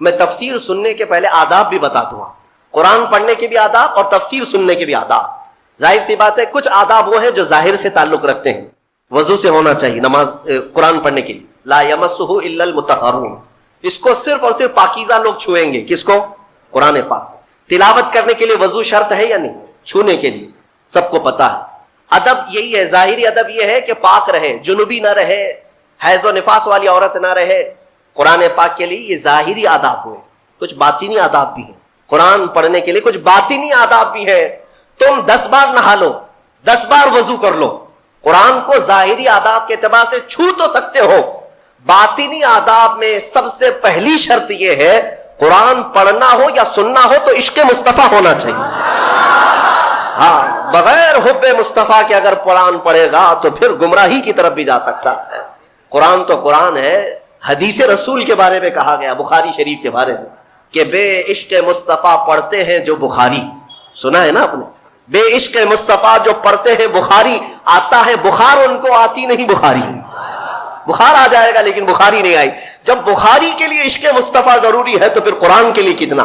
میں تفسیر سننے کے پہلے آداب بھی بتا دوں. قرآن پڑھنے کے بھی آداب اور تفسیر سننے کے بھی آداب. ظاہر سی بات ہے کچھ آداب وہ ہیں جو ظاہر سے تعلق رکھتے ہیں. وضو سے ہونا چاہیے نماز قرآن پڑھنے کے لیے. لا یمسہ الا المطہرون، اس کو صرف اور صرف پاکیزہ لوگ چھوئیں گے. کس کو؟ قرآن پاک. تلاوت کرنے کے لیے وضو شرط ہے یا نہیں؟ چھونے کے لیے سب کو پتا ہے. ادب یہی ہے، ظاہری ادب یہ ہے کہ پاک رہے، جنوبی نہ رہے، حیض و نفاس والی عورت نہ رہے. قرآن پاک کے لیے یہ ظاہری آداب ہوئے. کچھ باطنی آداب بھی ہیں. قرآن پڑھنے کے لیے کچھ باطنی آداب بھی ہیں. تم 10 بار نہا لو، 10 بار وضو کر لو، قرآن کو ظاہری آداب کے اعتبار سے چھو تو سکتے ہو. باطنی آداب میں سب سے پہلی شرط یہ ہے قرآن پڑھنا ہو یا سننا ہو تو عشق مصطفیٰ ہونا چاہیے. ہاں، بغیر حب مصطفیٰ کے اگر قرآن پڑھے گا تو پھر گمراہی کی طرف بھی جا سکتا ہے. قرآن تو قرآن ہے. حدیث رسول کے بارے میں کہا گیا بخاری شریف کے بارے میں کہ بے عشق مصطفیٰ پڑھتے ہیں جو بخاری. سنا ہے نا آپ نے؟ بے عشق مصطفیٰ جو پڑھتے ہیں بخاری. آتا ہے بخار، ان کو آتی نہیں بخاری. بخار آ جائے گا لیکن بخاری نہیں آئی. جب بخاری کے لیے عشق مصطفیٰ ضروری ہے تو پھر قرآن کے لیے کتنا.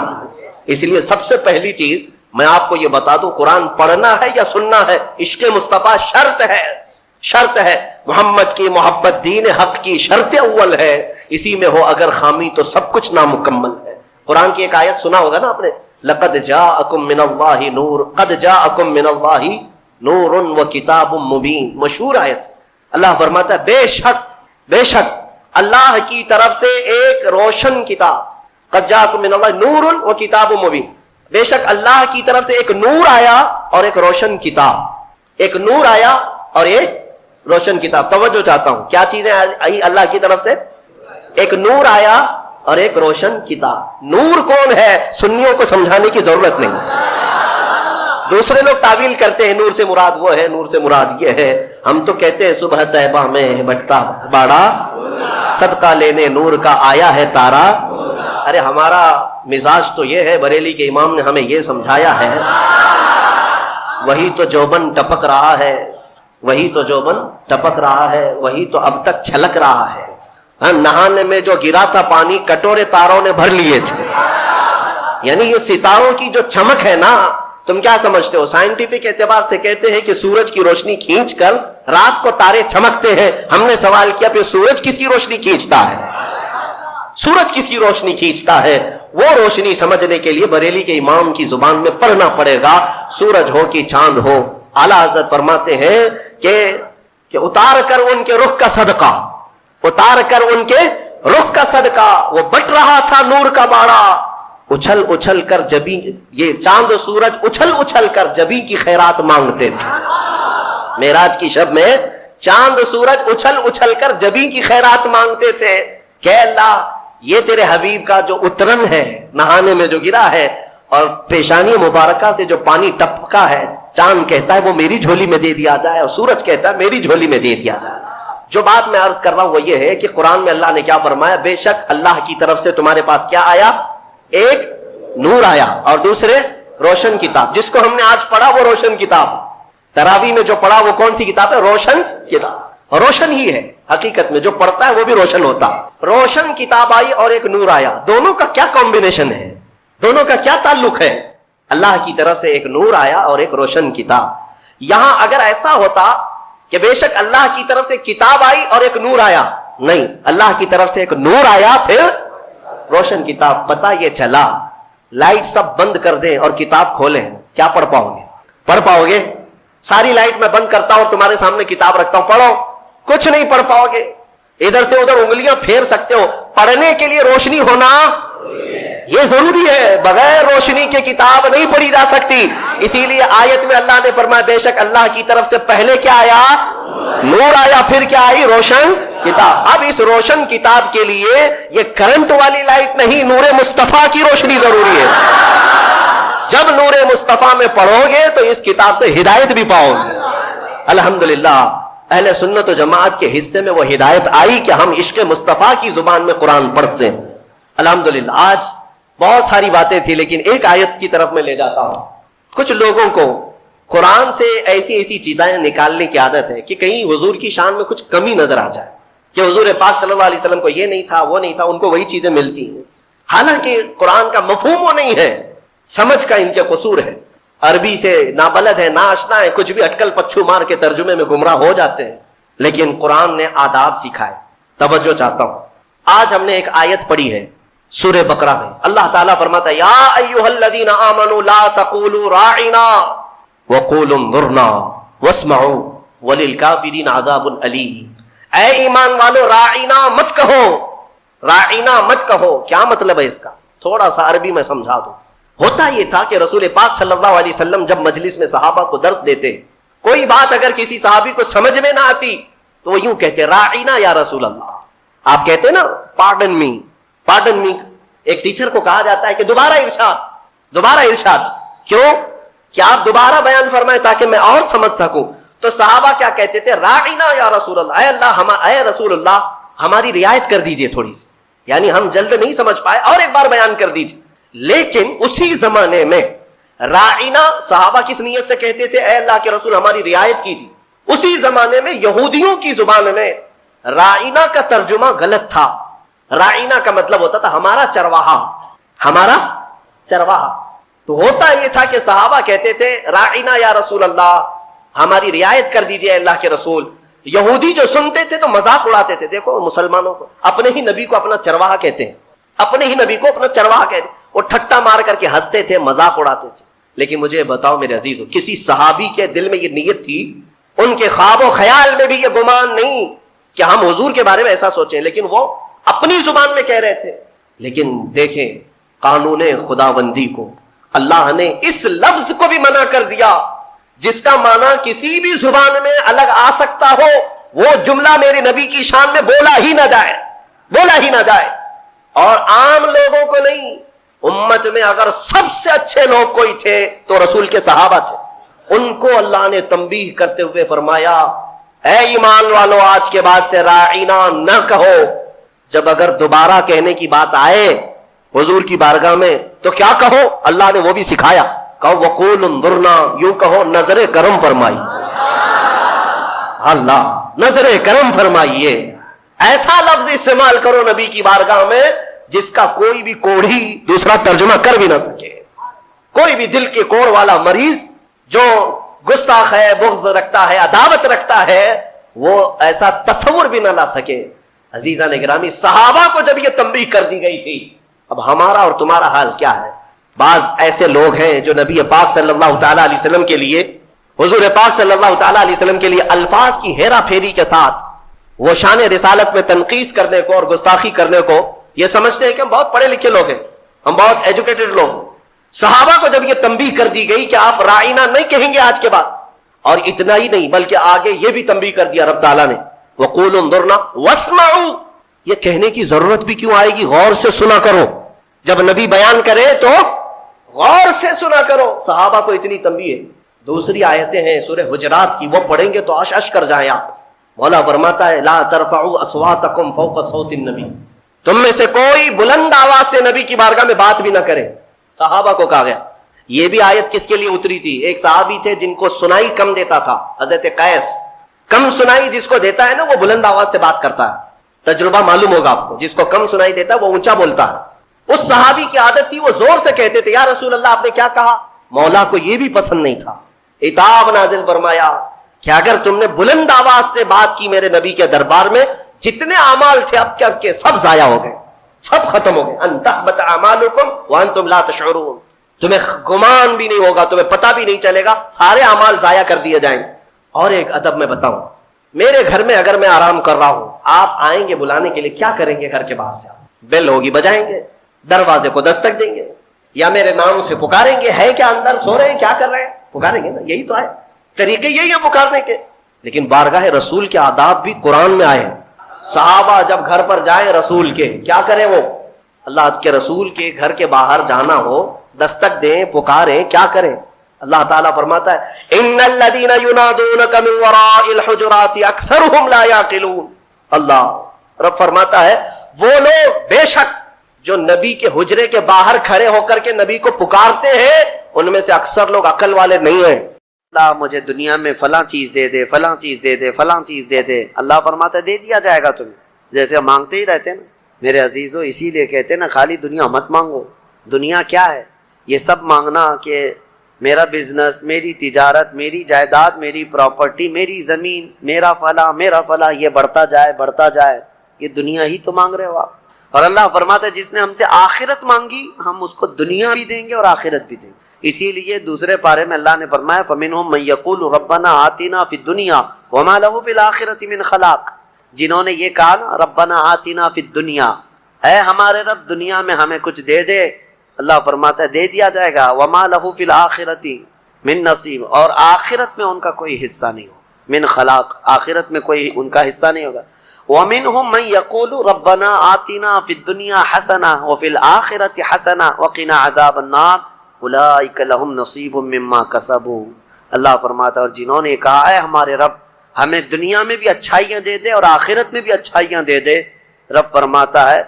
اس لیے سب سے پہلی چیز میں آپ کو یہ بتا دوں، قرآن پڑھنا ہے یا سننا ہے، عشق مصطفیٰ شرط ہے. شرط ہے. محمد کی محبت دین حق کی شرط اول ہے. اسی میں ہو اگر خامی تو سب کچھ نامکمل ہے. قرآن کی ایک آیت سنا ہوگا نا آپ نے، لقد جاءکم من اللہ نور، قد جاءکم من اللہ نور و کتاب مبین. مشہور آیت. اللہ فرماتا ہے بے شک اللہ کی طرف سے ایک روشن کتاب. قد جاءکم من اللہ نور و کتاب مبین. بے شک اللہ کی طرف سے ایک نور آیا اور ایک روشن کتاب. ایک نور آیا اور ایک روشن کتاب. توجہ چاہتا ہوں، کیا چیزیں آئی اللہ کی طرف سے؟ ایک نور آیا اور ایک روشن کتاب. نور کون ہے سنیوں کو سمجھانے کی ضرورت نہیں. دوسرے لوگ تعویل کرتے ہیں نور سے مراد وہ ہے، نور سے مراد یہ ہے. ہم تو کہتے ہیں صبح طیبہ میں بٹتا باڑا، صدقہ لینے نور کا آیا ہے تارا. ارے ہمارا مزاج تو یہ ہے، بریلی کے امام نے ہمیں یہ سمجھایا ہے، وہی تو جوبن ٹپک رہا ہے، وہی تو جوبن ٹپک رہا ہے، وہی تو اب تک چھلک رہا ہے. نہانے میں جو گرا تھا پانی کٹورے تاروں نے بھر لیے تھے. یعنی یہ ستاروں کی جو چمک ہے نا، تم کیا سمجھتے ہو؟ سائنٹیفک اعتبار سے کہتے ہیں کہ سورج کی روشنی کھینچ کر رات کو تارے چمکتے ہیں. ہم نے سوال کیا پھر سورج کس کی روشنی کھینچتا ہے؟ سورج کس کی روشنی کھینچتا ہے؟ وہ روشنی سمجھنے کے لیے بریلی کے امام کی زبان میں پڑھنا پڑے گا. سورج ہو کہ چاند ہو. اعلیٰ حضرت فرماتے ہیں کہ اتار کر ان کے رخ کا صدقہ، اتار کر ان کے رخ کا صدقہ، وہ بٹ رہا تھا نور کا باڑا. اچھل اچھل کر جبی، یہ چاند و سورج اچھل اچھل کر جبی کی خیرات مانگتے تھے. معراج کی شب میں چاند و سورج اچھل اچھل کر جبی کی خیرات مانگتے تھے کہ اللہ یہ تیرے حبیب کا جو اترن ہے، نہانے میں جو گرا ہے اور پیشانی مبارکہ سے جو پانی ٹپکا ہے، چاند کہتا ہے وہ میری جھولی میں دے دیا جائے اور سورج کہتا ہے میری جھولی میں دے دیا جائے. جو بات میں عرض کر رہا ہوں وہ یہ ہے کہ قرآن میں اللہ نے کیا فرمایا؟ بے شک اللہ کی طرف سے تمہارے پاس کیا آیا؟ ایک نور آیا اور دوسرے روشن کتاب. جس کو ہم نے آج پڑھا وہ روشن کتاب. تراویح میں جو پڑھا وہ کون سی کتاب ہے؟ روشن کتاب. روشن ہی ہے حقیقت میں، جو پڑھتا ہے وہ بھی روشن ہوتا. روشن کتاب آئی اور ایک نور آیا. دونوں کا کیا کمبینیشن ہے؟ دونوں کا کیا تعلق ہے؟ اللہ کی طرف سے ایک نور آیا اور ایک روشن کتاب. یہاں اگر ایسا ہوتا کہ بے شک اللہ کی طرف سے کتاب آئی اور ایک نور آیا، نہیں، اللہ کی طرف سے ایک نور آیا پھر روشن کتاب. پتہ یہ چلا لائٹ سب بند کر دیں اور کتاب کھولیں، کیا پڑھ پاؤ گے؟ پڑھ پاؤ گے؟ ساری لائٹ میں بند کرتا ہوں، تمہارے سامنے کتاب رکھتا ہوں، پڑھو، کچھ نہیں پڑھ پاؤ گے. ادھر سے ادھر انگلیاں پھیر سکتے ہو. پڑھنے کے لیے روشنی ہونا یہ ضروری ہے. بغیر روشنی کے کتاب نہیں پڑھی جا سکتی. اسی لیے آیت میں اللہ نے فرمایا بے شک اللہ کی طرف سے پہلے کیا آیا؟ نور آیا، پھر کیا آئی؟ روشن کتاب. اب اس روشن کتاب کے لیے یہ کرنٹ والی لائٹ نہیں، نور مصطفیٰ کی روشنی ضروری ہے. جب نور مصطفیٰ میں پڑھو گے تو اس کتاب سے ہدایت بھی پاؤ گے. الحمدللہ اہل سنت و جماعت کے حصے میں وہ ہدایت آئی کہ ہم عشق مصطفیٰ کی زبان میں قرآن پڑھتے ہیں. الحمدللہ. آج بہت ساری باتیں تھی لیکن ایک آیت کی طرف میں لے جاتا ہوں. کچھ لوگوں کو قرآن سے ایسی چیزیں نکالنے کی عادت ہے کہ کہیں حضور کی شان میں کچھ کمی نظر آ جائے، کہ حضور پاک صلی اللہ علیہ وسلم کو یہ نہیں تھا وہ نہیں تھا، ان کو وہی چیزیں ملتی ہیں. حالانکہ قرآن کا مفہوم وہ نہیں ہے، سمجھ کا ان کے قصور ہے، عربی سے نابلد ہے، ناشنا ہے، کچھ بھی اٹکل پچھو مار کے ترجمے میں گمراہ ہو جاتے ہیں۔ لیکن قرآن نے آداب سکھائے۔ توجہ چاہتا ہوں، آج ہم نے ایک آیت پڑھی ہے سورہ بقرہ میں، اللہ تعالیٰ فرماتا ہے یا ایھا الذین آمنوا لا تقولوا راعنا وقولوا انظرنا واسمعوا وللکافرین عذاب الیم۔ اے ایمان والو، راعنا مت کہو، راعنا مت کہو۔ کیا مطلب ہے اس کا؟ تھوڑا سا عربی میں سمجھا دوں۔ ہوتا یہ تھا کہ رسول پاک صلی اللہ علیہ وسلم جب مجلس میں صحابہ کو درس دیتے، کوئی بات اگر کسی صحابی کو سمجھ میں نہ آتی تو وہ یوں کہتے راعنا یا رسول اللہ۔ آپ کہتے نا پارڈن می، پارڈن می، ایک ٹیچر کو کہا جاتا ہے کہ دوبارہ ارشاد، دوبارہ ارشاد۔ کیوں؟ کہ آپ دوبارہ بیان فرمائیں تاکہ میں اور سمجھ سکوں۔ تو صحابہ کیا کہتے تھے؟ راعنا یا رسول اللہ، اے اللہ، اے رسول اللہ ہماری رعایت کر دیجئے تھوڑی سی، یعنی ہم جلد نہیں سمجھ پائے، اور ایک بار بیان کر دیجئے۔ لیکن اسی زمانے میں راعنا صحابہ کس نیت سے کہتے تھے؟ اے اللہ کے رسول ہماری رعایت کیجیے۔ اسی زمانے میں یہودیوں کی زبان میں راعنا کا ترجمہ غلط تھا۔ راعنا کا مطلب ہوتا تھا ہمارا چرواہا، ہمارا چرواہا۔ تو ہوتا یہ تھا کہ صحابہ کہتے تھے راعنا یا رسول اللہ ہماری رعایت کر دیجیے اے اللہ کے رسول۔ یہودی جو سنتے تھے تو مذاق اڑاتے تھے، دیکھو مسلمانوں کو اپنے ہی نبی کو اپنا چرواہا کہتے ہیں، اپنے ہی نبی کو اپنا چرواہا کہتے ہیں۔ وہ ٹھٹا مار کر کے ہنستے تھے، مذاق اڑاتے تھے۔ لیکن مجھے بتاؤ میرے عزیزو، کسی صحابی کے دل میں یہ نیت تھی؟ ان کے خواب و خیال میں بھی یہ گمان نہیں کہ ہم حضور کے بارے میں ایسا سوچیں، لیکن وہ اپنی زبان میں کہہ رہے تھے۔ لیکن دیکھیں قانون خداوندی کو، اللہ نے اس لفظ کو بھی منع کر دیا جس کا معنی کسی بھی زبان میں الگ آ سکتا ہو، وہ جملہ میرے نبی کی شان میں بولا ہی نہ جائے، بولا ہی نہ جائے۔ اور عام لوگوں کو نہیں، امت میں اگر سب سے اچھے لوگ کوئی تھے تو رسول کے صحابہ تھے۔ ان کو اللہ نے تنبیہ کرتے ہوئے فرمایا اے ایمان والو، آج کے بعد سے راعینا نہ کہو۔ جب اگر دوبارہ کہنے کی بات آئے حضور کی بارگاہ میں تو کیا کہو؟ اللہ نے وہ بھی سکھایا، کہو وقول انظرنا، یوں کہو نظر کرم فرمائی، اللہ نظر کرم فرمائیے۔ ایسا لفظ استعمال کرو نبی کی بارگاہ میں جس کا کوئی بھی کوڑھی دوسرا ترجمہ کر بھی نہ سکے۔ کوئی بھی دل کے کوڑ والا مریض جو گستاخ ہے، بغض رکھتا ہے، عداوت رکھتا ہے، وہ ایسا تصور بھی نہ لا سکے۔ عزیزان گرامی، صحابہ کو جب یہ تنبیہ کر دی گئی تھی، اب ہمارا اور تمہارا حال کیا ہے؟ بعض ایسے لوگ ہیں جو نبی پاک صلی اللہ تعالیٰ علیہ وسلم کے لیے، حضور پاک صلی اللہ تعالیٰ علیہ وسلم کے لیے الفاظ کی ہیرا پھیری کے ساتھ وہ شان رسالت میں تنقیص کرنے کو اور گستاخی کرنے کو یہ سمجھتے ہیں کہ ہم بہت پڑھے لکھے لوگ ہیں، ہم بہت ایجوکیٹڈ لوگ ہیں۔ صحابہ کو جب یہ تنبیہ کر دی گئی کہ آپ راعینا نہیں کہیں گے آج کے بعد، اور اتنا ہی نہیں بلکہ آگے یہ بھی تنبیہ کر دیا رب تعالیٰ نے وقولوا انظرنا واسمعوا، یہ کہنے کی ضرورت بھی کیوں آئے گی؟ غور سے سنا کرو، جب نبی بیان کرے تو غور سے سنا کرو۔ صحابہ کو اتنی تنبیہ ہے۔ دوسری آیتیں ہیں سورہ حجرات کی، وہ پڑھیں گے تو عش عش کر جائیں آپ۔ مولا فرماتا ہے لا ترفعوا اصواتکم فوق صوت النبی، تم میں سے کوئی بلند آواز سے نبی کی بارگاہ میں بات بھی نہ کرے۔ صحابہ کو کہا گیا۔ یہ بھی آیت کس کے لیے اتری تھی؟ ایک صحابی تھے جن کو سنائی کم دیتا تھا، حضرت قیس۔ کم سنائی جس کو دیتا ہے نا وہ بلند آواز سے بات کرتا ہے، تجربہ معلوم ہوگا آپ کو۔ جس کو کم سنائی دیتا ہے وہ اونچا بولتا ہے۔ اس صحابی کی عادت تھی، وہ زور سے کہتے تھے یا رسول اللہ آپ نے کیا کہا؟ مولا کو یہ بھی پسند نہیں تھا، عتاب نازل فرمایا کہ اگر تم نے بلند آواز سے بات کی میرے نبی کے دربار میں، جتنے اعمال تھے اب کے سب ضائع ہو گئے، سب ختم ہو گئے۔ ان تحبط اعمالکم وانتم لا تشعرون، تمہیں گمان بھی نہیں ہوگا، تمہیں پتہ بھی نہیں چلے گا، سارے اعمال ضائع کر دیے جائیں گے۔ اور ایک ادب میں بتاؤں، میرے گھر میں اگر میں آرام کر رہا ہوں، آپ آئیں گے بلانے کے لیے، کیا کریں گے؟ گھر کے باہر سے بیل ہوگی، بجائیں گے، دروازے کو دستک دیں گے، یا میرے نام سے پکاریں گے، ہے کیا اندر، سو رہے ہیں، کیا کر رہے ہیں؟ پکاریں گے نا، یہی تو ہے، طریقے یہی ہے پکارنے کے۔ لیکن بارگاہ رسول کے آداب بھی قرآن میں آئے ہیں۔ صحابہ جب گھر پر جائیں رسول کے، کیا کریں؟ وہ اللہ کے رسول کے گھر کے باہر جانا ہو، دستک دیں، پکاریں، کیا کریں؟ اللہ تعالیٰ فرماتا ہے ان الذین ینادونک من وراء الحجرات اکثرهم لا یعقلون۔ اللہ رب فرماتا ہے وہ لوگ بے شک جو نبی کے حجرے کے باہر کھڑے ہو کر کے نبی کو پکارتے ہیں، ان میں سے اکثر لوگ عقل والے نہیں ہیں۔ اللہ مجھے دنیا میں فلاں چیز دے دے، فلاں چیز دے دے، فلاں چیز دے دے۔ اللہ فرماتا ہے دے دیا جائے گا تمہیں، جیسے ہم مانگتے ہی رہتے ہیں نا، میرے عزیزو اسی لیے کہتے ہیں نا خالی دنیا مت مانگو. دنیا کیا ہے؟ یہ سب مانگنا کہ میرا بزنس، میری تجارت، میری جائیداد، میری پراپرٹی، میری زمین، میرا فلاں یہ بڑھتا جائے، یہ دنیا ہی تو مانگ رہے ہو آپ. اور اللہ فرماتا ہے جس نے ہم سے آخرت مانگی ہم اس کو دنیا بھی دیں گے اور آخرت بھی دیں گے. اسی لیے دوسرے پارے میں اللہ نے فرمایا فَمِنْهُمْ مَن يَقُولُ رَبَّنَا آتِنَا فِي الدُّنْيَا وَمَا لَهُ فِي الْآخِرَةِ مِنْ خَلَاقٍ. جنہوں نے یہ کہا نا ربنا آتنا فی الدنیا، اے ہمارے رب دنیا میں ہمیں کچھ دے دے، اللہ فرماتا ہے دے دیا جائے گا. وما لہ فی الآخرۃ من نصیب، اور آخرت میں ان کا کوئی حصہ نہیں ہو. من خلاق، آخرت میں کوئی ان کا حصہ نہیں ہوگا. ومنہم من یقول ربنا آتنا فی الدنیا حسنہ وفی الآخرۃ حسنہ وقنا عذاب النار اولئک لہم نصیب مما کسبوا. اللہ فرماتا ہے اور جنہوں نے کہا ہے ہمارے رب ہمیں دنیا میں بھی اچھائیاں دے دے اور آخرت میں بھی اچھائیاں دے دے، رب فرماتا ہے،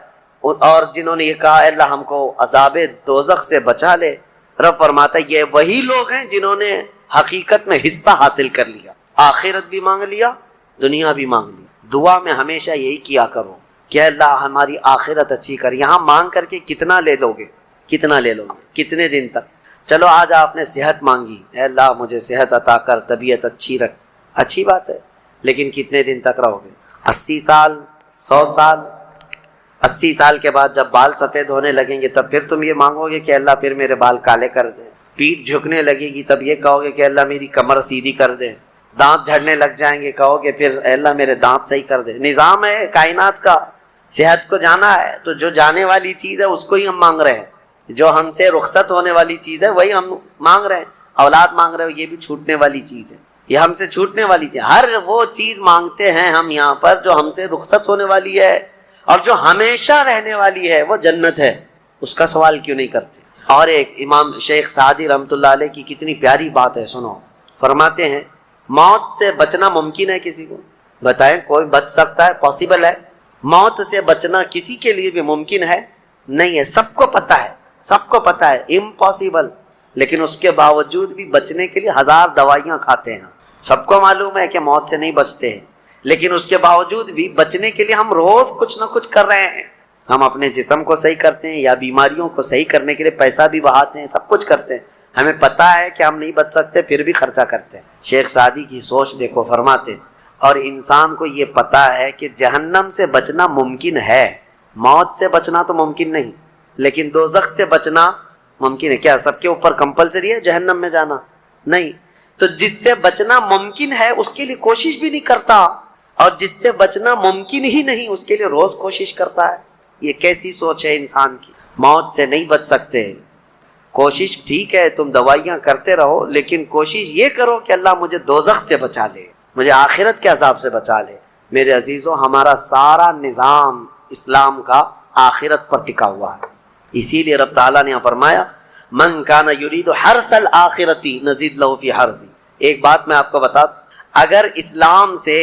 اور جنہوں نے یہ کہا اے اللہ ہم کو عذاب دوزخ سے بچا لے، رب فرماتا ہے یہ وہی لوگ ہیں جنہوں نے حقیقت میں حصہ حاصل کر لیا، آخرت بھی مانگ لیا، دنیا بھی مانگ لیا. دعا میں ہمیشہ یہی کیا کرو کہ اللہ ہماری آخرت اچھی کر. یہاں مانگ کر کے کتنا لے لو گے، کتنے دن تک؟ چلو آج آپ نے صحت مانگی، اے اللہ مجھے صحت عطا کر، طبیعت اچھی رکھ، اچھی بات ہے، لیکن کتنے دن تک رہو گے؟ 80 سال، 100 سال؟ 80 سال کے بعد جب بال سفید ہونے لگیں گے تب پھر تم یہ مانگو گے کہ اللہ پھر میرے بال کالے کر دے. پیٹھ جھکنے لگے گی تب یہ کہو گے کہ اللہ میری کمر سیدھی کر دے. دانت جھڑنے لگ جائیں گے کہو گے پھر اے اللہ میرے دانت صحیح کر دے. نظام ہے کائنات کا، صحت کو جانا ہے تو جو جانے والی چیز ہے اس کو ہی ہم مانگ رہے ہیں، جو ہم سے رخصت ہونے والی چیز ہے وہی ہم مانگ رہے ہیں. اولاد مانگ رہے ہو یہ بھی چھوٹنے والی چیز ہے، یہ ہم سے چھوٹنے والی چیز. ہر وہ چیز مانگتے ہیں ہم یہاں پر جو ہم سے رخصت ہونے والی ہے، اور جو ہمیشہ رہنے والی ہے وہ جنت ہے، اس کا سوال کیوں نہیں کرتے؟ اور ایک امام شیخ سعدی رحمۃ اللہ علیہ کی کتنی پیاری بات ہے، سنو. فرماتے ہیں موت سے بچنا ممکن ہے کسی کو؟ بتائیں کوئی بچ سکتا ہے؟ پاسبل ہے؟ موت سے بچنا کسی کے لیے بھی ممکن ہے؟ نہیں ہے. سب کو پتا ہے امپاسبل، لیکن اس کے باوجود بھی بچنے کے لیے 1000 دوائیاں کھاتے ہیں. سب کو معلوم ہے کہ موت سے نہیں بچتے ہیں، لیکن اس کے باوجود بھی بچنے کے لیے ہم روز کچھ نہ کچھ کر رہے ہیں. ہم اپنے جسم کو صحیح کرتے ہیں یا بیماریوں کو صحیح کرنے کے لیے پیسہ بھی بہاتے ہیں، سب کچھ کرتے ہیں. ہمیں پتا ہے کہ ہم نہیں بچ سکتے پھر بھی خرچہ کرتے ہیں. شیخ سعدی کی سوچ دیکھو، فرماتے اور انسان کو یہ پتا ہے کہ جہنم سے بچنا ممکن ہے، موت سے بچنا تو ممکن نہیں، لیکن دوزخ سے بچنا ممکن ہے. کیا سب کے اوپر کمپلسری ہے جہنم میں جانا؟ نہیں. تو جس سے بچنا ممکن ہے اس کے لیے کوشش بھی نہیں کرتا، اور جس سے بچنا ممکن ہی نہیں اس کے لیے روز کوشش کرتا ہے. یہ کیسی سوچ ہے انسان کی؟ موت سے نہیں بچ سکتے، کوشش ٹھیک ہے تم دوائیاں کرتے رہو، لیکن کوشش یہ کرو کہ اللہ مجھے دوزخ سے بچا لے، مجھے آخرت کے عذاب سے بچا لے. میرے عزیزو ہمارا سارا نظام اسلام کا آخرت پر ٹکا ہوا ہے. اسی لیے رب تعالیٰ نے فرمایا من کان یرید حرث الآخرۃ نزید لہ فی حرثہ. ایک بات میں آپ کو بتا دوں، اگر اسلام سے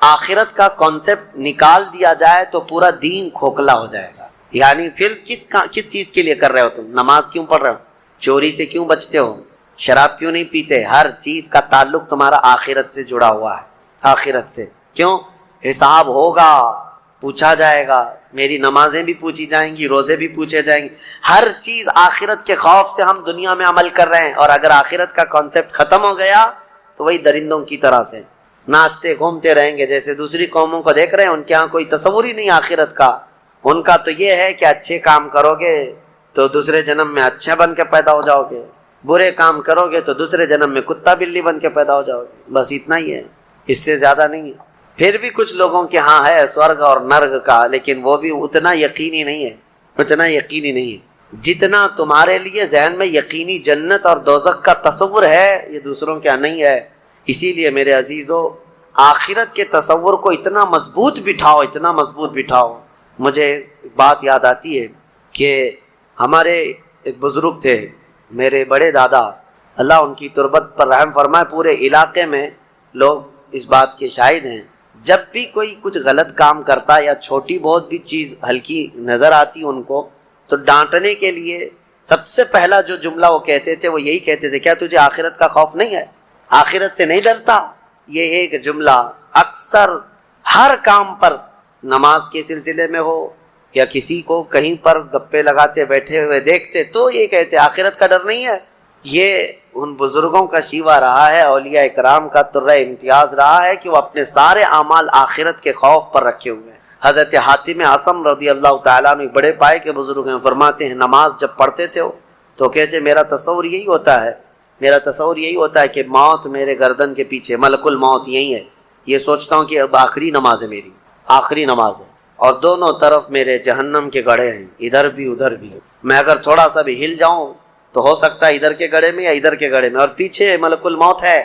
آخرت کا کانسیپٹ نکال دیا جائے تو پورا دین کھوکھلا ہو جائے گا. یعنی پھر کس چیز کے لیے کر رہے ہو تم؟ نماز کیوں پڑھ رہے ہو؟ چوری سے کیوں بچتے ہو؟ شراب کیوں نہیں پیتے؟ ہر چیز کا تعلق تمہارا آخرت سے جڑا ہوا ہے، آخرت سے. کیوں؟ حساب ہوگا، پوچھا جائے گا. میری نمازیں بھی پوچھی جائیں گی، روزے بھی پوچھے جائیں گے. ہر چیز آخرت کے خوف سے ہم دنیا میں عمل کر رہے ہیں، اور اگر آخرت کا کانسیپٹ ختم ہو گیا تو وہی درندوں کی طرح سے ناچتے گھومتے رہیں گے. جیسے دوسری قوموں کو دیکھ رہے ہیں، ان کے ہاں کوئی تصور ہی نہیں آخرت کا. ان کا تو یہ ہے کہ اچھے کام کرو گے تو دوسرے جنم میں اچھا بن کے پیدا ہو جاؤ گے، برے کام کرو گے تو دوسرے جنم میں کتا بلی بن کے پیدا ہو جاؤ گے. بس اتنا ہی ہے، اس سے زیادہ نہیں ہے. پھر بھی کچھ لوگوں کے ہاں ہے سورگ اور نرگ کا، لیکن وہ بھی اتنا یقینی نہیں ہے جتنا تمہارے لیے ذہن میں یقینی جنت اور دوزخ کا تصور ہے، یہ دوسروں کے ہاں نہیں ہے. اسی لیے میرے عزیزو آخرت کے تصور کو اتنا مضبوط بٹھاؤ. مجھے ایک بات یاد آتی ہے کہ ہمارے ایک بزرگ تھے، میرے بڑے دادا، اللہ ان کی تربت پر رحم فرمائے. پورے علاقے میں لوگ اس بات کے شاہد ہیں، جب بھی کوئی کچھ غلط کام کرتا یا چھوٹی بہت بھی چیز ہلکی نظر آتی ان کو، تو ڈانٹنے کے لیے سب سے پہلا جو جملہ وہ کہتے تھے وہ یہی کہتے تھے، کیا تجھے آخرت کا خوف نہیں ہے؟ آخرت سے نہیں ڈرتا؟ یہ ایک جملہ اکثر ہر کام پر، نماز کے سلسلے میں ہو، یا کسی کو کہیں پر گپے لگاتے بیٹھے ہوئے دیکھتے تو یہ کہتے آخرت کا ڈر نہیں ہے۔ یہ ان بزرگوں کا شیوا رہا ہے، اولیاء اکرام کا طرہ امتیاز رہا ہے کہ وہ اپنے سارے اعمال آخرت کے خوف پر رکھے ہوئے ہیں۔ حضرت حاتم اعصم رضی اللہ تعالیٰ عنہ بڑے پائے کے بزرگ ہیں، فرماتے ہیں نماز جب پڑھتے تھے تو کہتے میرا تصور یہی ہوتا ہے کہ موت میرے گردن کے پیچھے، ملک الموت یہی ہے، یہ سوچتا ہوں کہ اب آخری نماز ہے، میری آخری نماز ہے، اور دونوں طرف میرے جہنم کے گڑھے ہیں، ادھر بھی ادھر بھی، میں اگر تھوڑا سا بھی ہل جاؤں تو ہو سکتا ہے ادھر کے گڑھے میں یا ادھر کے گڑھے میں، اور پیچھے ملک الموت ہے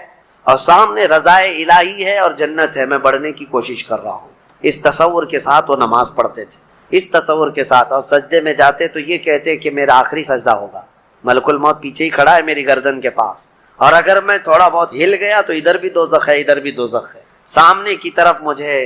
اور سامنے رضائے الہی ہے اور جنت ہے، میں بڑھنے کی کوشش کر رہا ہوں۔ اس تصور کے ساتھ وہ نماز پڑھتے تھے، اس تصور کے ساتھ، اور سجدے میں جاتے تو یہ کہتے کہ میرا آخری سجدہ ہوگا، ملک الموت پیچھے ہی کھڑا ہے میری گردن کے پاس، اور اگر میں تھوڑا بہت ہل گیا تو ادھر بھی دوزخ ہے ادھر بھی دوزخ ہے، سامنے کی طرف مجھے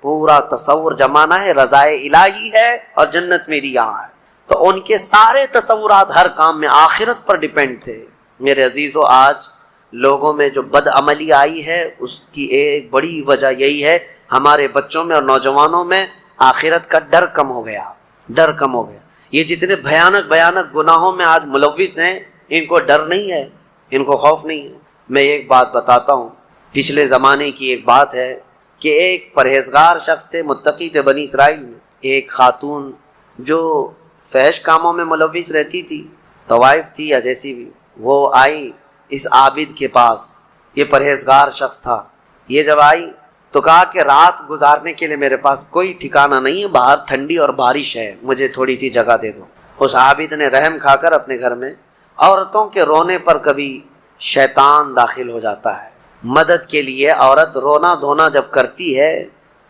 پورا تصور جمانا ہے، رضائے الہی ہے اور جنت میری یہاں ہے۔ تو ان کے سارے تصورات ہر کام میں آخرت پر ڈیپینڈ تھے۔ میرے عزیزو، آج لوگوں میں جو بد عملی آئی ہے اس کی ایک بڑی وجہ یہی ہے، ہمارے بچوں میں اور نوجوانوں میں آخرت کا ڈر کم ہو گیا، ڈر کم ہو گیا۔ یہ جتنے بھیانک گناہوں میں آج ملوث ہیں، ان کو ڈر نہیں ہے، ان کو خوف نہیں ہے۔ میں ایک بات بتاتا ہوں، پچھلے زمانے کی ایک بات ہے کہ ایک پرہیزگار شخص تھے، متقی تھے بنی اسرائیل میں، ایک خاتون جو فحش کاموں میں ملوث رہتی تھی، طوائف تھی یا جیسی بھی، وہ آئی اس عابد کے پاس، یہ پرہیزگار شخص تھا، یہ جب آئی تو کہا کہ رات گزارنے کے لیے میرے پاس کوئی ٹھکانہ نہیں ہے، باہر ٹھنڈی اور بارش ہے، مجھے تھوڑی سی جگہ دے دو۔ اس عابد نے رحم کھا کر اپنے گھر میں عورتوں کے رونے پر کبھی شیطان داخل ہو جاتا ہے، مدد کے لیے عورت رونا دھونا جب کرتی ہے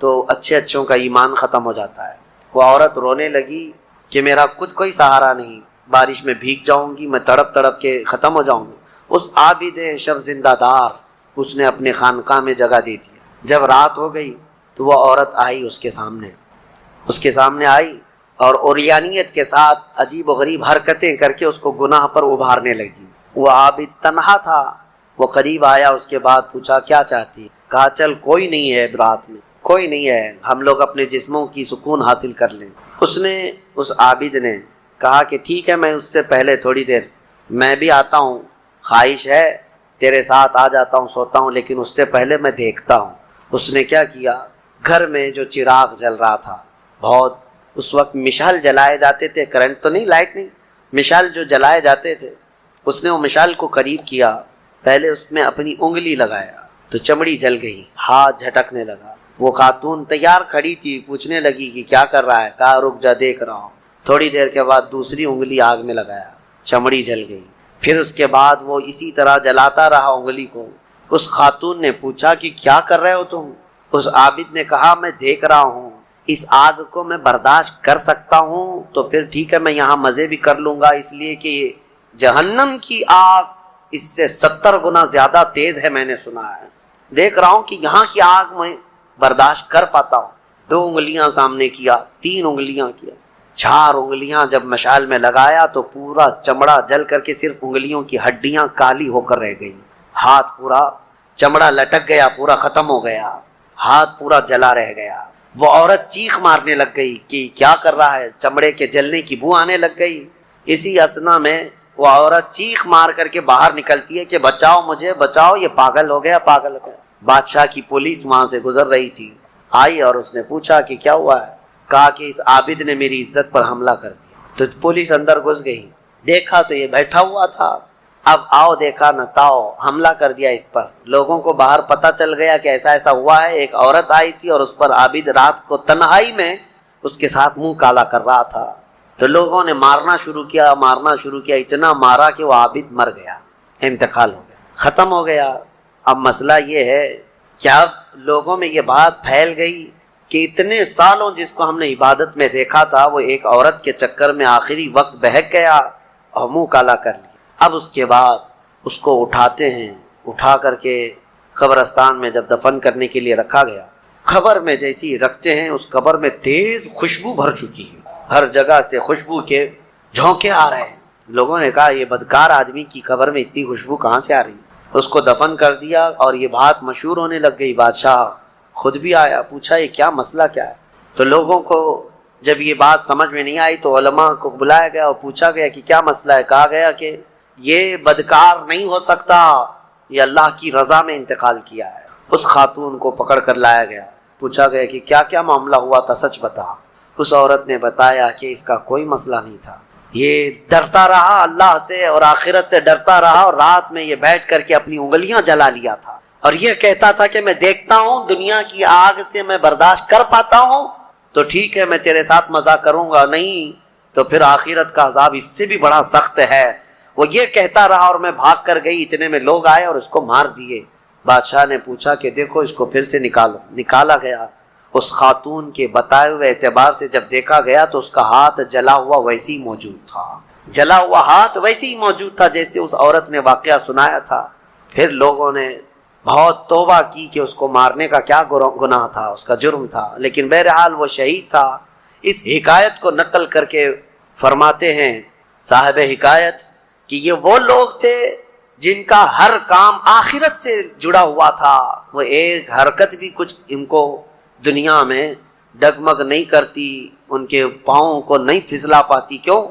تو اچھوں کا ایمان ختم ہو جاتا ہے۔ وہ عورت رونے لگی کہ میرا خود کوئی سہارا نہیں، بارش میں بھیگ جاؤں گی، میں تڑپ تڑپ کے ختم ہو جاؤں گی۔ اس عابد شب زندہ دار اس نے اپنے خانقاہ میں جگہ دی تھی۔ جب رات ہو گئی تو وہ عورت آئی اس کے سامنے آئی اور اوریانیت کے ساتھ عجیب و غریب حرکتیں کر کے اس کو گناہ پر ابھارنے لگی۔ وہ عابد تنہا تھا، وہ قریب آیا، اس کے بعد پوچھا کیا چاہتی؟ کہا چل کوئی نہیں ہے رات میں، کوئی نہیں ہے، ہم لوگ اپنے جسموں کی سکون حاصل کر لیں۔ اس عابد نے کہا کہ ٹھیک ہے، میں اس سے پہلے تھوڑی دیر میں بھی آتا ہوں، خواہش ہے تیرے ساتھ آ جاتا ہوں، سوتا ہوں، لیکن اس سے پہلے میں دیکھتا ہوں۔ اس نے کیا کیا، گھر میں جو چراغ جل رہا تھا، بہت اس وقت مشال جلائے جاتے تھے، کرنٹ تو نہیں، لائٹ نہیں، مشال جو جلائے جاتے تھے، اس نے وہ مشال کو قریب کیا، پہلے اس میں اپنی انگلی لگایا تو چمڑی جل گئی، ہاتھ جھٹکنے لگا۔ وہ خاتون تیار کھڑی تھی، پوچھنے لگی کہ کیا کر رہا ہے؟ کہا رک جا دیکھ رہا ہوں۔ تھوڑی دیر کے بعد دوسری انگلی آگ میں لگایا، چمڑی جل گئی۔ پھر اس کے بعد وہ اسی طرح جلاتا رہا انگلی کو۔ اس خاتون نے پوچھا کہ کیا کر رہے ہو تم؟ اس عابد نے کہا میں دیکھ رہا ہوں، اس آگ کو میں برداشت کر سکتا ہوں تو پھر ٹھیک ہے، میں یہاں مزے بھی کر لوں گا، اس لیے کہ جہنم کی آگ اس سے 70 گنا زیادہ تیز ہے، میں نے سنا ہے، دیکھ رہا ہوں کہ یہاں کی آگ میں برداشت کر پاتا ہوں۔ 2 انگلیاں سامنے کیا، 3 انگلیاں کیا، 4 انگلیاں جب مشال میں لگایا تو پورا چمڑا جل کر کے صرف انگلیوں کی ہڈیاں کالی ہو کر رہ گئی، ہاتھ پورا چمڑا لٹک گیا، پورا ختم ہو گیا، ہاتھ پورا جلا رہ گیا۔ وہ عورت چیخ مارنے لگ گئی کہ کیا کر رہا ہے، چمڑے کے جلنے کی بو آنے لگ گئی۔ اسی اثنا میں وہ عورت چیخ مار کر کے باہر نکلتی ہے کہ بچاؤ مجھے، بچاؤ، یہ پاگل ہو گیا، پاگل ہو گیا۔ بادشاہ کی پولیس وہاں سے گزر رہی تھی، آئی اور اس نے پوچھا کہ کیا ہوا ہے؟ کہا کہ اس عابد نے میری عزت پر حملہ کر دیا۔ تو پولیس اندر گھس گئی، دیکھا تو یہ بیٹھا ہوا تھا، اب آؤ دیکھا نہ تاؤ، حملہ کر دیا اس پر۔ لوگوں کو باہر پتہ چل گیا کہ ایسا ایسا ہوا ہے، ایک عورت آئی تھی اور اس پر عابد رات کو تنہائی میں اس کے ساتھ منہ کالا کر رہا تھا۔ تو لوگوں نے مارنا شروع کیا، اتنا مارا کہ وہ عابد مر گیا، انتقال ہو گیا، ختم ہو گیا۔ اب مسئلہ یہ ہے کہ اب لوگوں میں یہ بات پھیل گئی کہ اتنے سالوں جس کو ہم نے عبادت میں دیکھا تھا، وہ ایک عورت کے چکر میں آخری وقت بہک گیا اور منہ کالا کر لیا۔ اب اس کے بعد اس کو اٹھاتے ہیں، اٹھا کر کے قبرستان میں جب دفن کرنے کے لیے رکھا گیا، قبر میں جیسی رکھتے ہیں، اس قبر میں تیز خوشبو بھر چکی ہے، ہر جگہ سے خوشبو کے جھونکے آ رہے ہیں۔ لوگوں نے کہا یہ بدکار آدمی کی قبر میں اتنی خوشبو کہاں سے آ رہی؟ اس کو دفن کر دیا اور یہ بات مشہور ہونے لگ گئی۔ بادشاہ خود بھی آیا، پوچھا یہ کیا مسئلہ کیا ہے؟ تو لوگوں کو جب یہ بات سمجھ میں نہیں آئی تو علماء کو بلایا گیا اور پوچھا گیا کہ کیا مسئلہ ہے. کہا گیا کہ یہ بدکار نہیں ہو سکتا، یہ اللہ کی رضا میں انتقال کیا ہے. اس خاتون کو پکڑ کر لایا گیا، پوچھا گیا کہ کیا کیا معاملہ ہوا تھا، سچ بتا. اس عورت نے بتایا کہ اس کا کوئی مسئلہ نہیں تھا، یہ ڈرتا رہا اللہ سے اور آخرت سے ڈرتا رہا، اور رات میں یہ بیٹھ کر کے اپنی انگلیاں جلا لیا تھا، اور یہ کہتا تھا کہ میں دیکھتا ہوں دنیا کی آگ سے میں برداشت کر پاتا ہوں تو ٹھیک ہے میں تیرے ساتھ مزہ کروں گا، نہیں تو پھر آخرت کا عذاب اس سے بھی بڑا سخت ہے. وہ یہ کہتا رہا اور میں بھاگ کر گئی، اتنے میں لوگ آئے اور اس کو مار دیے. بادشاہ نے پوچھا کہ دیکھو اس کو پھر سے نکالو. نکالا گیا. اس خاتون کے بتائے ہوئے اعتبار سے جب دیکھا گیا تو اس کا ہاتھ جلا ہوا ویسے ہی موجود تھا، جلا ہوا ہاتھ ویسے ہی موجود تھا جیسے اس عورت نے واقعہ سنایا تھا. پھر لوگوں نے بہت توبہ کی کہ اس کو مارنے کا کیا گناہ تھا، اس کا جرم تھا، لیکن بہرحال وہ شہید تھا. اس حکایت کو نقل کر کے فرماتے ہیں صاحب حکایت کہ یہ وہ لوگ تھے جن کا ہر کام آخرت سے جڑا ہوا تھا. وہ ایک حرکت بھی کچھ ان کو دنیا میں ڈگمگ نہیں کرتی، ان کے پاؤں کو نہیں پھسلا پاتی. کیوں؟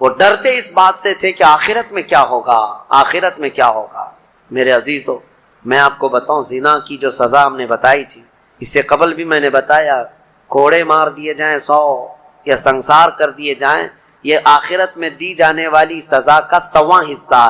وہ ڈرتے اس بات سے تھے کہ آخرت میں کیا ہوگا، آخرت میں کیا ہوگا. میرے عزیزو، میں آپ کو بتاؤں زنا کی جو سزا ہم نے بتائی تھی، اس سے قبل بھی میں نے بتایا کوڑے مار دیے جائیں 100 یا سنسار کر دیے جائیں، یہ آخرت میں دی جانے والی سزا کا 100واں حصہ